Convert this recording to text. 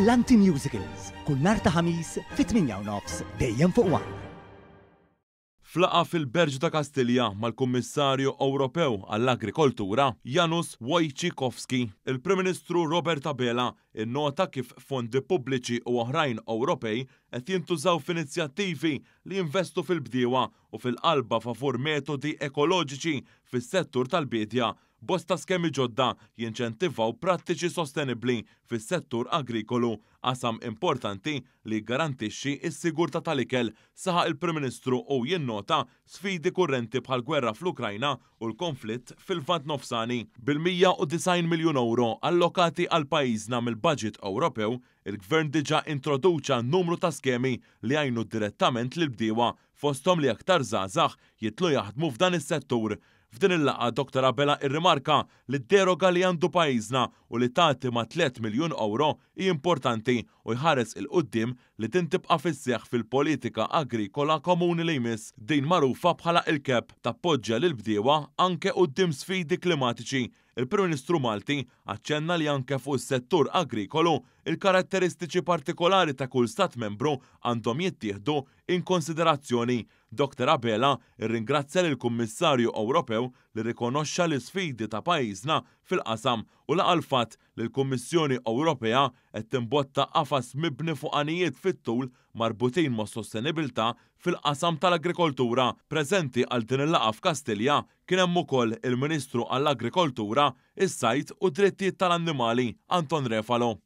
Brillanti Musicals, kull nhar ta' ħamis fit-8:30 dejjem fuq One. Flaqa fil-Berġ ta' Kastilja mal-Kummissarju Ewropew għall-Agrikoltura Janusz Wojciechowski, il-Prim Ministru Robert Abela innota kif fondi pubbliċi u oħrajn Ewropej qed jintużaw f'inizjattivi li jinvestu fil-bdiewa u fil-qalba favur metodi ekoloġiċi fis-settur tal-bidja. Bosta skemi ġodda jinċentivaw prattiċi sostenibbli fis-settur agrikolu, qasam importanti li garantixxi s-sigurtà tal-ikel, saħaq il-Prim Ministru u jinnota sfidi kurrenti bħal gwerra fl-Ukrajna u l-konflitt fil-Lvant Nofsani. Bil-190 miljun euro allokati għal pajjiżna mill-Baġit Ewropew, il-Gvern diġà introduċa numru ta' skemi li għajnu direttament lil bdiewa fosthom li aktar żgħażagħ jitlu jaħdmu f'dan is-settur. F'din il-laqgħa Dr. Abela irrimarka li d-deroga li għandu pajjiżna u li tagħti ma' 3 miljun euro hi importanti u jħares il-qudiem li tintibqa' fis-seħħ fil-politika agrikola komuni li jmiss, din magħrufa bħala il-CAP tappoġġja lil bdiewa anke quddiem sfidi klimatiċi. Il-Prim Ministru Malti aċċenna li anke fuq is-settur agrikolu il-karatteristiċi partikolari ta' kull stat membru għandhom jittieħdu in konsiderazzjoni. Dr. Abela irringrazzja lill-Kummissarju Ewropew li rikonoxxa l-isfidi ta' pajjiżna fil-qasam u laqa l-fatt li l-Kummissjoni Ewropea qed timbotta qafas mibni fuq għanijiet fit-tul marbutin ma' sostenibilità fil-qasam tal-agrikoltura. Preżenti għal din il-laqgħa f'Kastilja kien hemm ukoll il-Ministru għall-Agrikoltura, is-Sajd u Drittijiet tal-Annimali Anton Refalo.